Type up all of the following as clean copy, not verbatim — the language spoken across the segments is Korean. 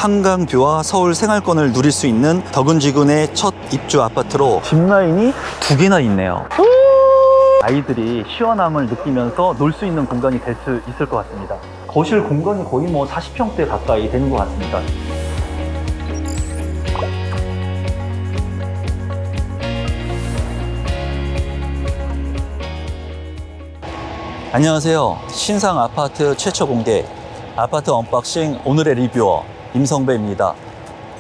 한강뷰와 서울 생활권을 누릴 수 있는 덕은지구의 첫 입주 아파트로 짚라인이 2개나 있네요. 아이들이 시원함을 느끼면서 놀 수 있는 공간이 될 수 있을 것 같습니다. 거실 공간이 거의 40평대 가까이 되는 것 같습니다. 안녕하세요. 신상 아파트 최초 공개 아파트 언박싱 오늘의 리뷰어 임성배입니다.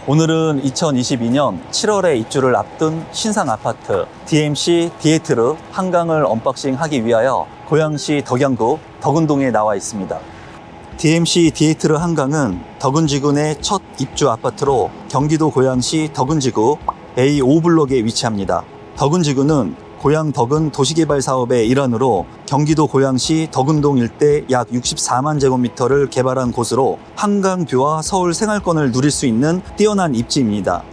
오늘은 2022년 7월에 입주를 앞둔 신상 아파트 DMC 디에트르 한강을 언박싱하기 위하여 고양시 덕양구 덕은동에 나와 있습니다. DMC 디에트르 한강은 덕은지구의 첫 입주 아파트로 경기도 고양시 덕은지구 A5블록에 위치합니다. 덕은지구는 고양 덕은 도시개발 사업의 일환으로 경기도 고양시 덕은동 일대 약 64만 제곱미터를 개발한 곳으로 한강뷰와 서울 생활권을 누릴 수 있는 뛰어난 입지입니다.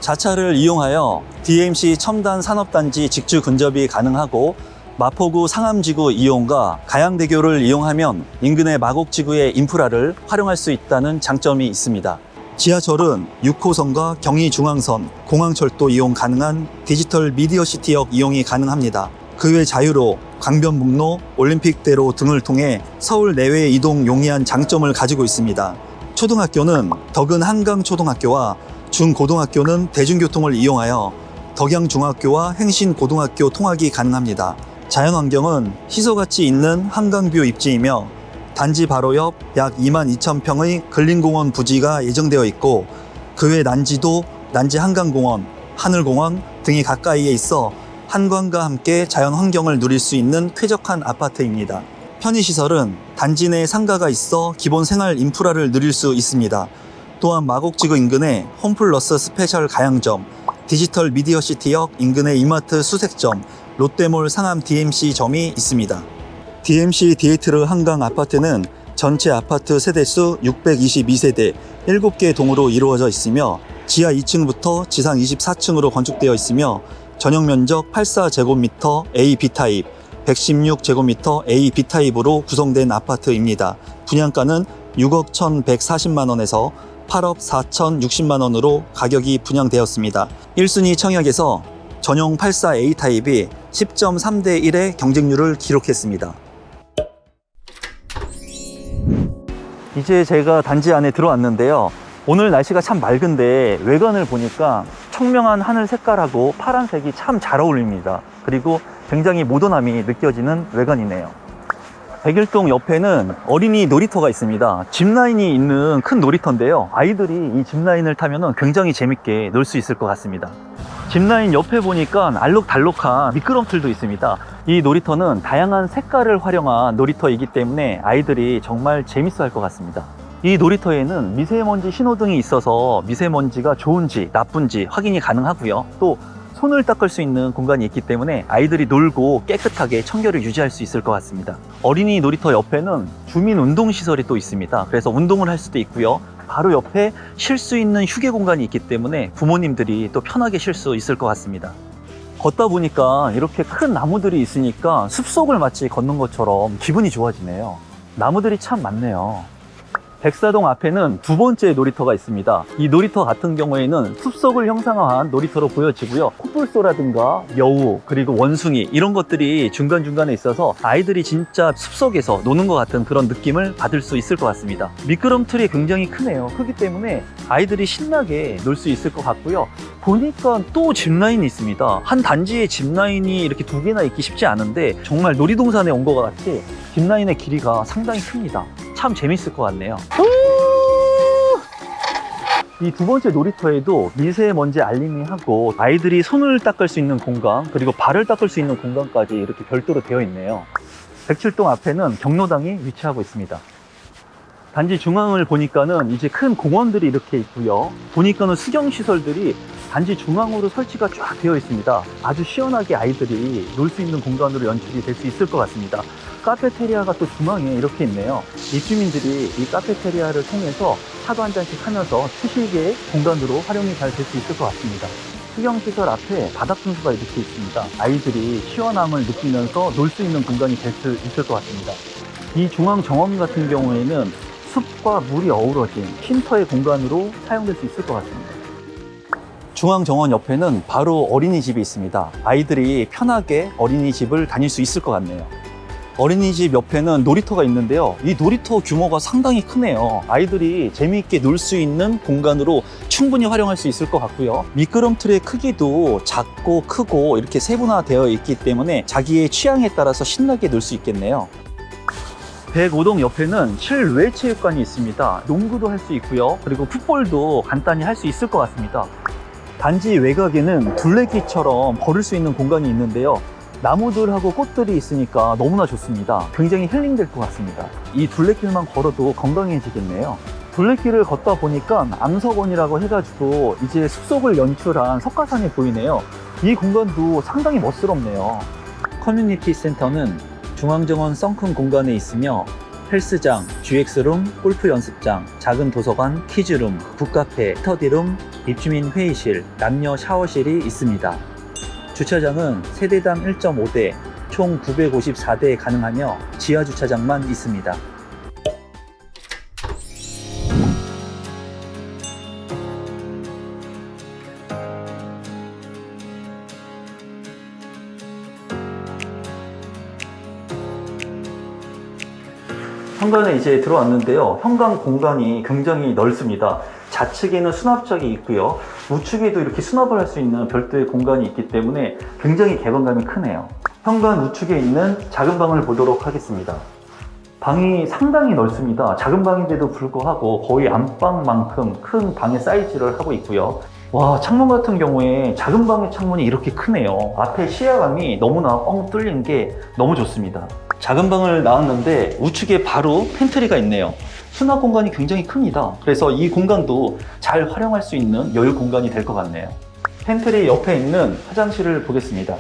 자차를 이용하여 DMC 첨단 산업단지 직주 근접이 가능하고 마포구 상암지구 이용과 가양대교를 이용하면 인근의 마곡지구의 인프라를 활용할 수 있다는 장점이 있습니다. 지하철은 6호선과 경의중앙선, 공항철도 이용 가능한 디지털 미디어시티역 이용이 가능합니다. 그 외 자유로 강변북로, 올림픽대로 등을 통해 서울 내외 이동 용이한 장점을 가지고 있습니다. 초등학교는 덕은 한강초등학교와 중고등학교는 대중교통을 이용하여 덕양중학교와 행신고등학교 통학이 가능합니다. 자연환경은 희소같이 있는 한강뷰 입지이며 단지 바로 옆 약 22,000평의 근린공원 부지가 예정되어 있고 그 외 난지도 난지 한강공원, 하늘공원 등이 가까이에 있어 한강과 함께 자연환경을 누릴 수 있는 쾌적한 아파트입니다. 편의시설은 단지 내 상가가 있어 기본 생활 인프라를 누릴 수 있습니다. 또한 마곡지구 인근에 홈플러스 스페셜 가양점, 디지털 미디어시티역 인근의 이마트 수색점, 롯데몰 상암 DMC점이 있습니다. DMC 디에트르 한강 아파트는 전체 아파트 세대수 622세대 7개 동으로 이루어져 있으며 지하 2층부터 지상 24층으로 건축되어 있으며 전용 면적 84제곱미터 A, B타입, 116제곱미터 A, B타입으로 구성된 아파트입니다. 분양가는 6억 1,140만원에서 8억 4,060만원으로 가격이 분양되었습니다. 1순위 청약에서 전용 84A 타입이 10.3대 1의 경쟁률을 기록했습니다. 이제 제가 단지 안에 들어왔는데요. 오늘 날씨가 참 맑은데 외관을 보니까 청명한 하늘 색깔하고 파란색이 참 잘 어울립니다. 그리고 굉장히 모던함이 느껴지는 외관이네요. 백일동 옆에는 어린이 놀이터가 있습니다. 짚라인이 있는 큰 놀이터인데요. 아이들이 이 짚라인을 타면 굉장히 재밌게 놀 수 있을 것 같습니다. 짚라인 옆에 보니까 알록달록한 미끄럼틀도 있습니다. 이 놀이터는 다양한 색깔을 활용한 놀이터이기 때문에 아이들이 정말 재밌어 할 것 같습니다. 이 놀이터에는 미세먼지 신호등이 있어서 미세먼지가 좋은지 나쁜지 확인이 가능하고요. 또 손을 닦을 수 있는 공간이 있기 때문에 아이들이 놀고 깨끗하게 청결을 유지할 수 있을 것 같습니다. 어린이 놀이터 옆에는 주민 운동시설이 또 있습니다. 그래서 운동을 할 수도 있고요. 바로 옆에 쉴 수 있는 휴게 공간이 있기 때문에 부모님들이 또 편하게 쉴 수 있을 것 같습니다. 걷다 보니까 이렇게 큰 나무들이 있으니까 숲속을 마치 걷는 것처럼 기분이 좋아지네요. 나무들이 참 많네요. 백사동 앞에는 두 번째 놀이터가 있습니다. 이 놀이터 같은 경우에는 숲속을 형상화한 놀이터로 보여지고요. 코뿔소라든가 여우 그리고 원숭이 이런 것들이 중간중간에 있어서 아이들이 진짜 숲속에서 노는 것 같은 그런 느낌을 받을 수 있을 것 같습니다. 미끄럼틀이 굉장히 크네요. 크기 때문에 아이들이 신나게 놀 수 있을 것 같고요. 보니까 또 짚라인이 있습니다. 한 단지에 짚라인이 이렇게 2개나 있기 쉽지 않은데 정말 놀이동산에 온 것 같이 짚라인의 길이가 상당히 큽니다. 참 재밌을 것 같네요. 이 두 번째 놀이터에도 미세먼지 알림이 하고 아이들이 손을 닦을 수 있는 공간 그리고 발을 닦을 수 있는 공간까지 이렇게 별도로 되어 있네요. 백칠동 앞에는 경로당이 위치하고 있습니다. 단지 중앙을 보니까는 이제 큰 공원들이 이렇게 있고요. 보니까는 수경시설들이 단지 중앙으로 설치가 쫙 되어 있습니다. 아주 시원하게 아이들이 놀 수 있는 공간으로 연출이 될 수 있을 것 같습니다. 카페테리아가 또 중앙에 이렇게 있네요. 입주민들이 이 카페테리아를 통해서 차도 한 잔씩 하면서 휴식의 공간으로 활용이 잘 될 수 있을 것 같습니다. 수경시설 앞에 바닥분수가 이렇게 있습니다. 아이들이 시원함을 느끼면서 놀 수 있는 공간이 될 수 있을 것 같습니다. 이 중앙 정원 같은 경우에는 숲과 물이 어우러진 쉼터의 공간으로 사용될 수 있을 것 같습니다. 중앙정원 옆에는 바로 어린이집이 있습니다. 아이들이 편하게 어린이집을 다닐 수 있을 것 같네요. 어린이집 옆에는 놀이터가 있는데요. 이 놀이터 규모가 상당히 크네요. 아이들이 재미있게 놀 수 있는 공간으로 충분히 활용할 수 있을 것 같고요. 미끄럼틀의 크기도 작고 크고 이렇게 세분화되어 있기 때문에 자기의 취향에 따라서 신나게 놀 수 있겠네요. 105동 옆에는 실외 체육관이 있습니다. 농구도 할 수 있고요. 그리고 풋볼도 간단히 할 수 있을 것 같습니다. 단지 외곽에는 둘레길처럼 걸을 수 있는 공간이 있는데요. 나무들하고 꽃들이 있으니까 너무나 좋습니다. 굉장히 힐링될 것 같습니다. 이 둘레길만 걸어도 건강해지겠네요. 둘레길을 걷다 보니까 암석원이라고 해가지고 이제 숲속을 연출한 석가산이 보이네요. 이 공간도 상당히 멋스럽네요. 커뮤니티 센터는 중앙정원 썬큰 공간에 있으며 헬스장, GX룸, 골프 연습장, 작은 도서관, 키즈룸, 북카페, 스터디룸, 입주민 회의실, 남녀 샤워실이 있습니다. 주차장은 세대당 1.5대, 총 954대 가능하며 지하 주차장만 있습니다. 현관에 이제 들어왔는데요. 현관 공간이 굉장히 넓습니다. 좌측에는 수납장이 있고요. 우측에도 이렇게 수납을 할 수 있는 별도의 공간이 있기 때문에 굉장히 개방감이 크네요. 현관 우측에 있는 작은 방을 보도록 하겠습니다. 방이 상당히 넓습니다. 작은 방인데도 불구하고 거의 안방만큼 큰 방의 사이즈를 하고 있고요. 와, 창문 같은 경우에 작은 방의 창문이 이렇게 크네요. 앞에 시야감이 너무나 뻥 뚫린 게 너무 좋습니다. 작은 방을 나왔는데 우측에 바로 팬트리가 있네요. 수납 공간이 굉장히 큽니다. 그래서 이 공간도 잘 활용할 수 있는 여유 공간이 될 것 같네요. 팬트리 옆에 있는 화장실을 보겠습니다.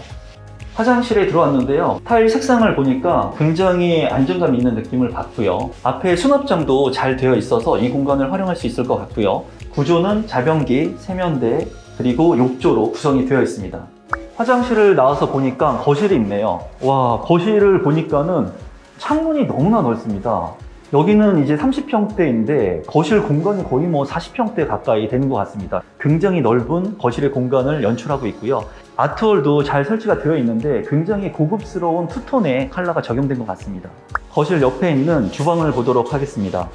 화장실에 들어왔는데요. 타일 색상을 보니까 굉장히 안정감 있는 느낌을 받고요. 앞에 수납장도 잘 되어 있어서 이 공간을 활용할 수 있을 것 같고요. 구조는 자변기, 세면대, 그리고 욕조로 구성이 되어 있습니다. 화장실을 나와서 보니까 거실이 있네요. 와, 거실을 보니까는 창문이 너무나 넓습니다. 여기는 이제 30평대인데 거실 공간이 거의 뭐 40평대 가까이 되는 것 같습니다. 굉장히 넓은 거실의 공간을 연출하고 있고요. 아트월도 잘 설치가 되어 있는데 굉장히 고급스러운 투톤의 컬러가 적용된 것 같습니다. 거실 옆에 있는 주방을 보도록 하겠습니다.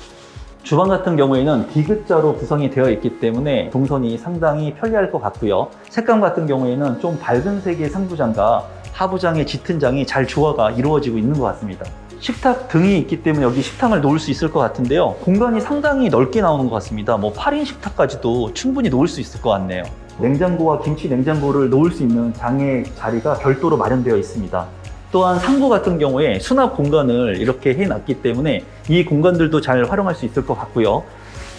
주방 같은 경우에는 디귿자로 구성이 되어 있기 때문에 동선이 상당히 편리할 것 같고요. 색감 같은 경우에는 좀 밝은 색의 상부장과 하부장의 짙은 장이 잘 조화가 이루어지고 있는 것 같습니다. 식탁 등이 있기 때문에 여기 식탁을 놓을 수 있을 것 같은데요. 공간이 상당히 넓게 나오는 것 같습니다. 뭐 8인 식탁까지도 충분히 놓을 수 있을 것 같네요. 냉장고와 김치 냉장고를 놓을 수 있는 장의 자리가 별도로 마련되어 있습니다. 또한 상부 같은 경우에 수납 공간을 이렇게 해놨기 때문에 이 공간들도 잘 활용할 수 있을 것 같고요.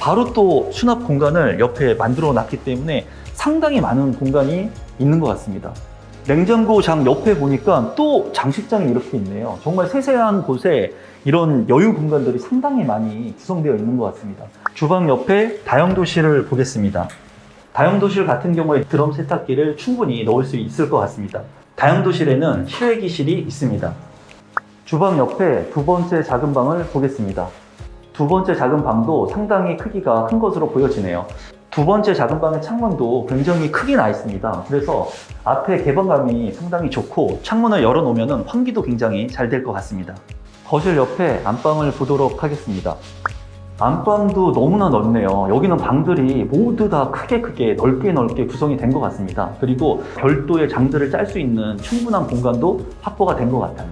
바로 또 수납 공간을 옆에 만들어 놨기 때문에 상당히 많은 공간이 있는 것 같습니다. 냉장고 장 옆에 보니까 또 장식장이 이렇게 있네요. 정말 세세한 곳에 이런 여유 공간들이 상당히 많이 구성되어 있는 것 같습니다. 주방 옆에 다용도실을 보겠습니다. 다용도실 같은 경우에 드럼 세탁기를 충분히 넣을 수 있을 것 같습니다. 다용도실에는 실외기실이 있습니다. 주방 옆에 두 번째 작은 방을 보겠습니다. 두 번째 작은 방도 상당히 크기가 큰 것으로 보여지네요. 두 번째 작은 방의 창문도 굉장히 크게 나 있습니다. 그래서 앞에 개방감이 상당히 좋고 창문을 열어놓으면 환기도 굉장히 잘 될 것 같습니다. 거실 옆에 안방을 보도록 하겠습니다. 안방도 너무나 넓네요. 여기는 방들이 모두 다 크게 넓게 구성이 된 것 같습니다. 그리고 별도의 장들을 짤 수 있는 충분한 공간도 확보가 된 것 같아요.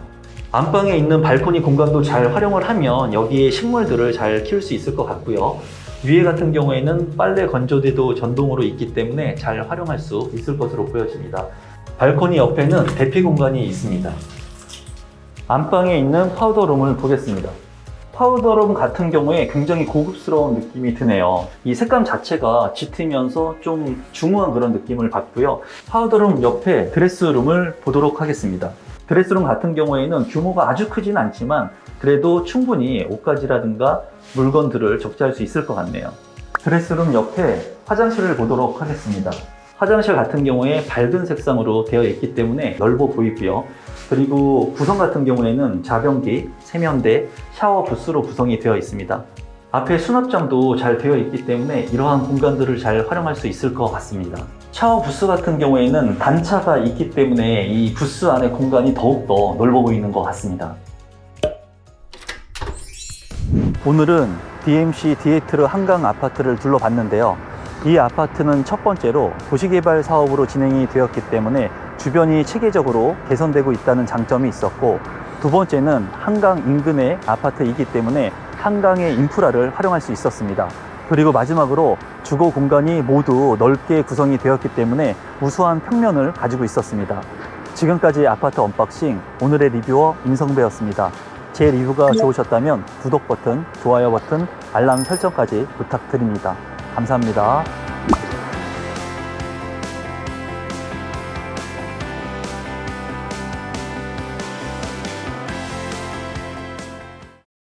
안방에 있는 발코니 공간도 잘 활용을 하면 여기에 식물들을 잘 키울 수 있을 것 같고요. 위에 같은 경우에는 빨래 건조대도 전동으로 있기 때문에 잘 활용할 수 있을 것으로 보여집니다. 발코니 옆에는 대피 공간이 있습니다. 안방에 있는 파우더룸을 보겠습니다. 파우더룸 같은 경우에 굉장히 고급스러운 느낌이 드네요. 이 색감 자체가 짙으면서 좀 중후한 그런 느낌을 받고요. 파우더룸 옆에 드레스룸을 보도록 하겠습니다. 드레스룸 같은 경우에는 규모가 아주 크진 않지만 그래도 충분히 옷가지라든가 물건들을 적재할 수 있을 것 같네요. 드레스룸 옆에 화장실을 보도록 하겠습니다. 화장실 같은 경우에 밝은 색상으로 되어 있기 때문에 넓어 보이고요. 그리고 구성 같은 경우에는 자변기, 세면대, 샤워 부스로 구성이 되어 있습니다. 앞에 수납장도 잘 되어 있기 때문에 이러한 공간들을 잘 활용할 수 있을 것 같습니다. 샤워 부스 같은 경우에는 단차가 있기 때문에 이 부스 안의 공간이 더욱더 넓어 보이는 것 같습니다. 오늘은 DMC 디에트르 한강 아파트를 둘러봤는데요. 이 아파트는 첫 번째로 도시개발 사업으로 진행이 되었기 때문에 주변이 체계적으로 개선되고 있다는 장점이 있었고, 두 번째는 한강 인근의 아파트이기 때문에 한강의 인프라를 활용할 수 있었습니다. 그리고 마지막으로 주거 공간이 모두 넓게 구성이 되었기 때문에 우수한 평면을 가지고 있었습니다. 지금까지 아파트 언박싱 오늘의 리뷰어 임성배였습니다. 제 리뷰가 좋으셨다면 구독 버튼, 좋아요 버튼, 알람 설정까지 부탁드립니다. 감사합니다.